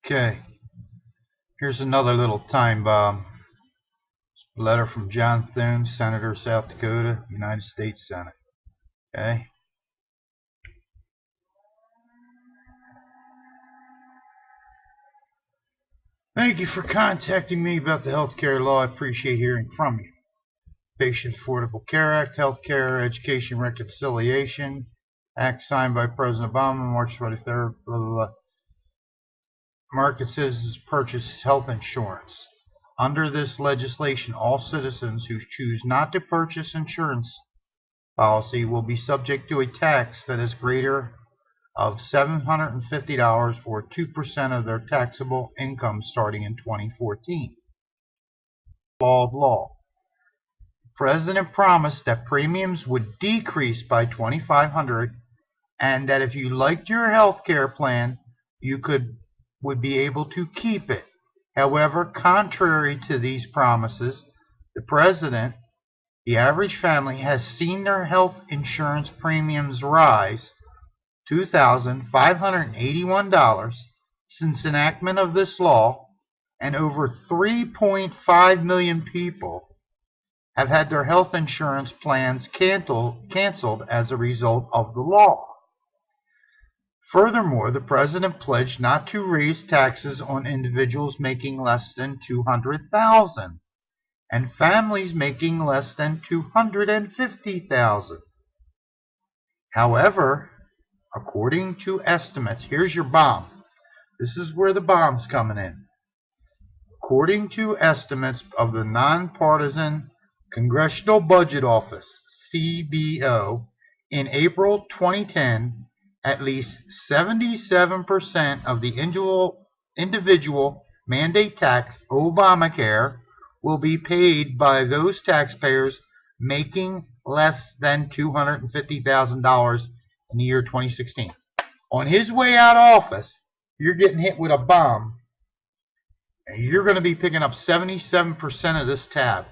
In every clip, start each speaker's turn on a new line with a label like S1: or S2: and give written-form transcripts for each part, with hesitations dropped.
S1: Okay, here's another little time bomb. Letter from John Thune, Senator, South Dakota, United States Senate. Okay. Thank you for contacting me about the health care law. I appreciate hearing from you. Patient Affordable Care Act, Healthcare Education Reconciliation Act signed by President Obama March 23rd. Blah, blah, blah. American citizens purchase health insurance. Under this legislation, all citizens who choose not to purchase insurance policy will be subject to a tax that is greater of $750 or 2% of their taxable income starting in 2014. Law of law. The President promised that premiums would decrease by $2,500 and that if you liked your health care plan, you would be able to keep it. However, contrary to these promises, the average family has seen their health insurance premiums rise $2,581 since enactment of this law, and over 3.5 million people have had their health insurance plans canceled as a result of the law. Furthermore, the President pledged not to raise taxes on individuals making less than $200,000 and families making less than $250,000. However, according to estimates, here's your bomb. This is where the bomb's coming in. According to estimates of the Nonpartisan Congressional Budget Office, CBO, in April 2010, at least 77% of the individual mandate tax, Obamacare, will be paid by those taxpayers making less than $250,000 in the year 2016. On his way out of office, you're getting hit with a bomb, and you're going to be picking up 77% of this tab.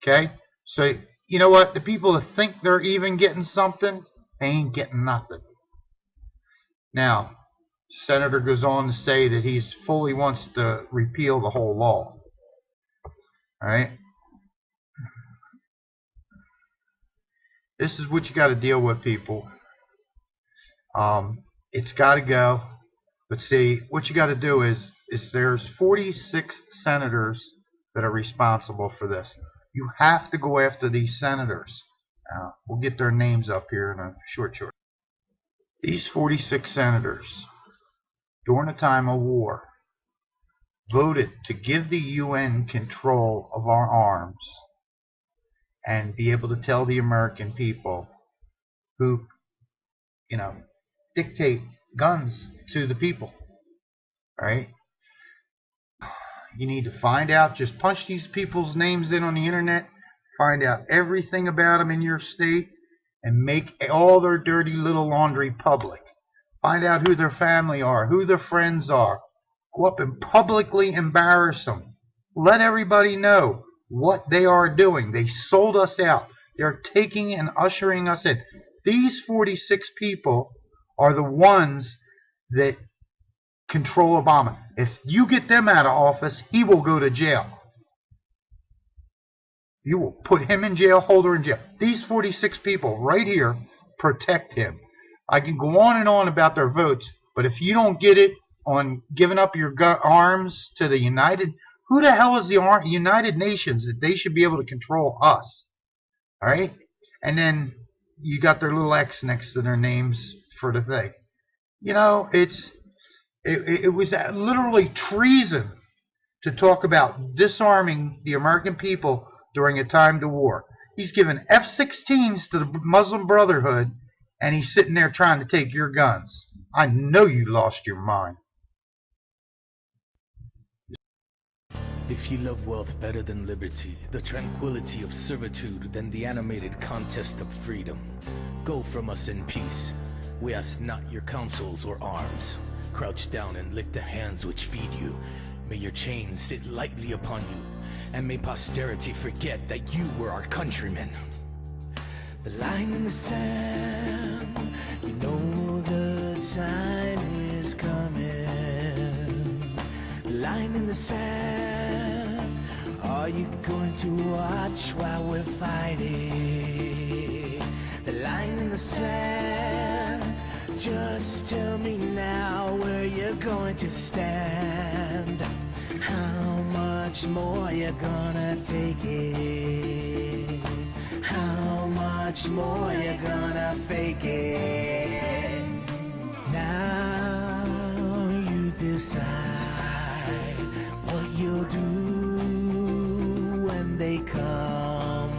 S1: Okay? So, you know what? The people that think they're even getting something, they ain't getting nothing. Now, Senator goes on to say that he fully wants to repeal the whole law. All right? This is what you got to deal with, people. It's got to go. But see, what you got to do is there's 46 senators that are responsible for this. You have to go after these senators. We'll get their names up here in a short. These 46 senators, during a time of war, voted to give the UN control of our arms and be able to tell the American people who, dictate guns to the people. Right? You need to find out, just punch these people's names in on the internet, find out everything about them in your state, and make all their dirty little laundry public. Find out who their family are, who their friends are. Go up and publicly embarrass them. Let everybody know what they are doing. They sold us out. They're taking and ushering us in. These 46 people are the ones that control Obama. If you get them out of office, he will go to jail. You will put him in jail, Holder in jail. These 46 people right here protect him. I can go on and on about their votes, but if you don't get it on giving up your arms to the United, who the hell is the United Nations that they should be able to control us? All right? And then you got their little X next to their names for the thing. It was literally treason to talk about disarming the American people during a time to war. He's given F-16s to the Muslim Brotherhood, and he's sitting there trying to take your guns. I know you lost your mind.
S2: If you love wealth better than liberty, the tranquility of servitude than the animated contest of freedom, go from us in peace. We ask not your counsels or arms. Crouch down and lick the hands which feed you. May your chains sit lightly upon you, and may posterity forget that you were our countrymen. The line in the sand, you know the time is coming. line in the sand. Are you going to watch while we're fighting? The line in the sand. Just tell me now where you're going to stand. How much more you're gonna take it? How much more you're gonna fake it? Now you decide what you'll do when they come.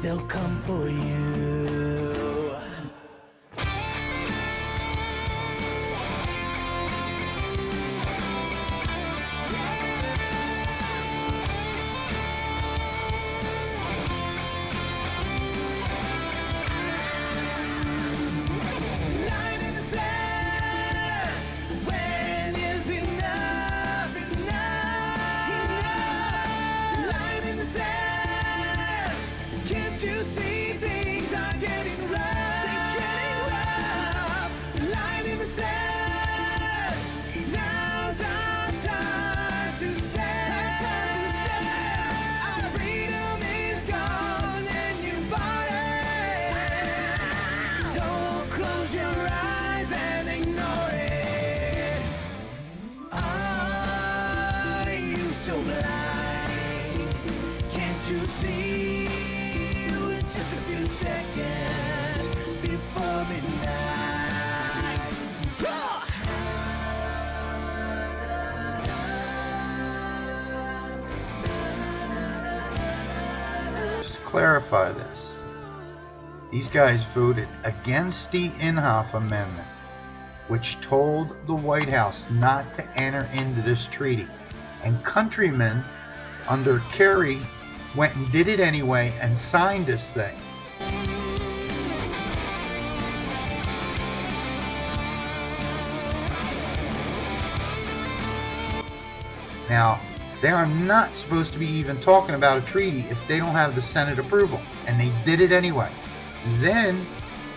S2: They'll come for you. See with just a few seconds before midnight.
S1: Just to clarify this, these guys voted against the Inhofe Amendment, which told the White House not to enter into this treaty, and countrymen under Kerry went and did it anyway and signed this thing. Now, they are not supposed to be even talking about a treaty if they don't have the Senate approval, and they did it anyway. Then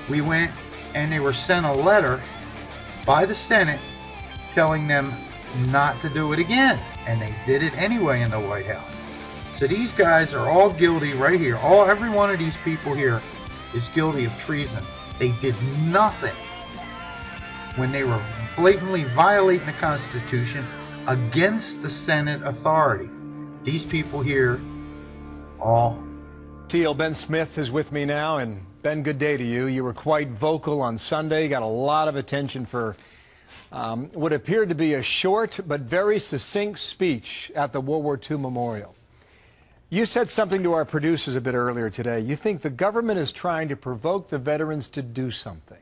S1: we went and they were sent a letter by the Senate telling them not to do it again, and they did it anyway in the White House. So these guys are all guilty right here. Every one of these people here is guilty of treason. They did nothing when they were blatantly violating the Constitution against the Senate authority. These people here all...
S3: CEO Ben Smith is with me now, and Ben, good day to you. You were quite vocal on Sunday, got a lot of attention for what appeared to be a short but very succinct speech at the World War II Memorial. You said something to our producers a bit earlier today. You think the government is trying to provoke the veterans to do something.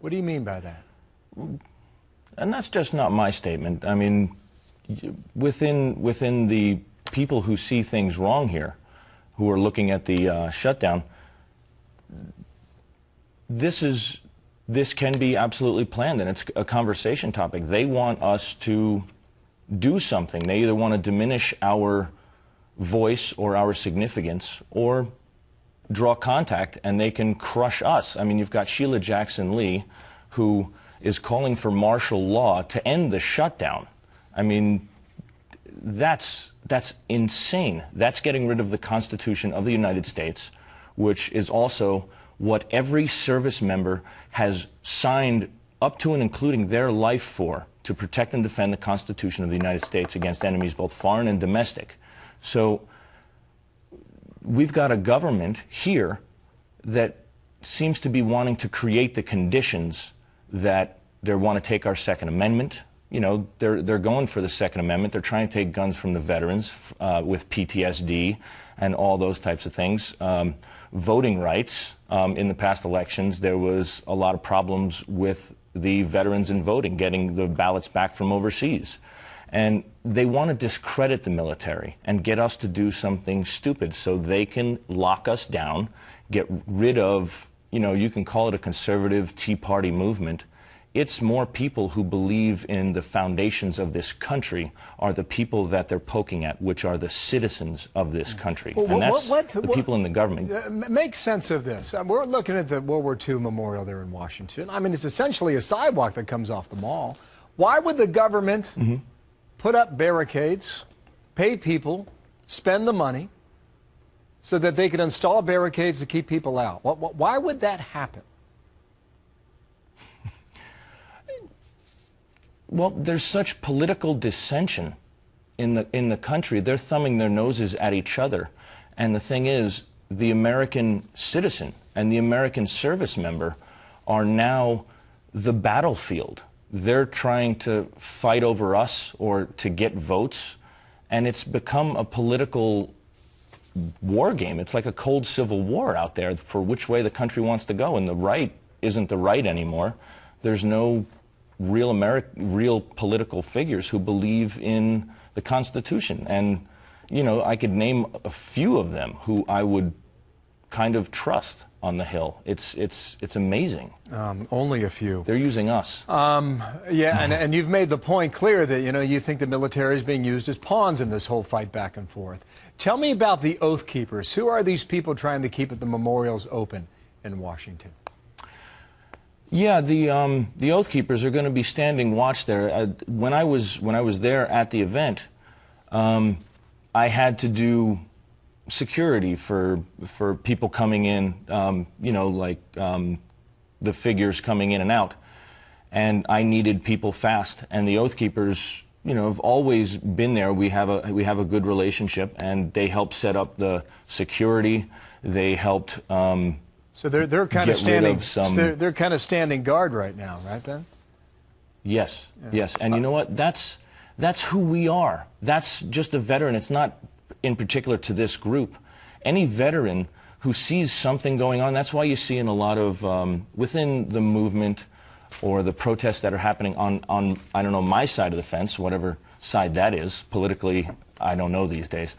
S3: What do you mean by that?
S4: And that's just not my statement. I mean, within the people who see things wrong here, who are looking at the shutdown, this can be absolutely planned, and it's a conversation topic. They want us to do something. They either want to diminish our voice or our significance, or draw contact, and they can crush us. I mean, you've got Sheila Jackson Lee, who is calling for martial law to end the shutdown. I mean, that's insane. That's getting rid of the Constitution of the United States, which is also what every service member has signed up to and including their life for, to protect and defend the Constitution of the United States against enemies both foreign and domestic. So we've got a government here that seems to be wanting to create the conditions that they want to take our Second Amendment. You know, they're going for the Second Amendment. They're trying to take guns from the veterans with PTSD and all those types of things. Voting rights. In the past elections, there was a lot of problems with the veterans in voting, getting the ballots back from overseas. And they want to discredit the military and get us to do something stupid so they can lock us down, get rid of, you know, you can call it a conservative Tea Party movement. It's more people who believe in the foundations of this country are the people that they're poking at, which are the citizens of this country.
S3: Well,
S4: and that's the people in the government.
S3: Make sense of this. We're looking at the World War II Memorial there in Washington. I mean, it's essentially a sidewalk that comes off the mall. Why would the government put up barricades, pay people, spend the money, so that they could install barricades to keep people out. Why would that happen?
S4: Well, there's such political dissension in the country. They're thumbing their noses at each other. And the thing is, the American citizen and the American service member are now the battlefield. They're trying to fight over us or to get votes, and it's become a political war game. It's like a cold civil war out there for which way the country wants to go, and the right isn't the right anymore. There's no real political figures who believe in the Constitution. And, you know, I could name a few of them who I would kind of trust on the Hill. It's amazing.
S3: Only a few.
S4: They're using us.
S3: Yeah, and you've made the point clear that, you know, you think the military is being used as pawns in this whole fight back and forth. Tell me about the Oath Keepers. Who are these people trying to keep the memorials open in Washington?
S4: Yeah, the Oath Keepers are going to be standing watch there. When I was there at the event, I had to do security for people coming in, you know, like the figures coming in and out, and I needed people fast. And the Oath Keepers, you know, have always been there. We have a good relationship, and they helped set up the security. They helped.
S3: So they're kind of standing. They're kind of standing guard right now, right, Ben?
S4: Yes, yes. And you know what? That's who we are. That's just a veteran. It's not in particular to this group. Any veteran who sees something going on, that's why you see in a lot of, within the movement or the protests that are happening on, I don't know, my side of the fence, whatever side that is, politically, I don't know these days.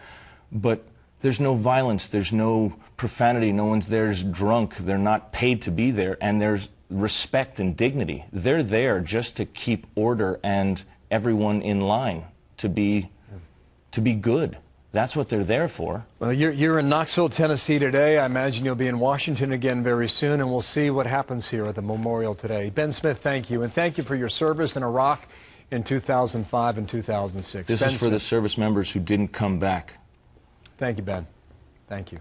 S4: But there's no violence, there's no profanity, no one's there's drunk, they're not paid to be there, and there's respect and dignity. They're there just to keep order and everyone in line to be good. That's what they're there for. Well,
S3: you're in Knoxville, Tennessee today. I imagine you'll be in Washington again very soon, and we'll see what happens here at the memorial today. Ben Smith, thank you, and thank you for your service in Iraq in 2005 and 2006.
S4: This is for the service members who didn't come back.
S3: Thank you, Ben. Thank you.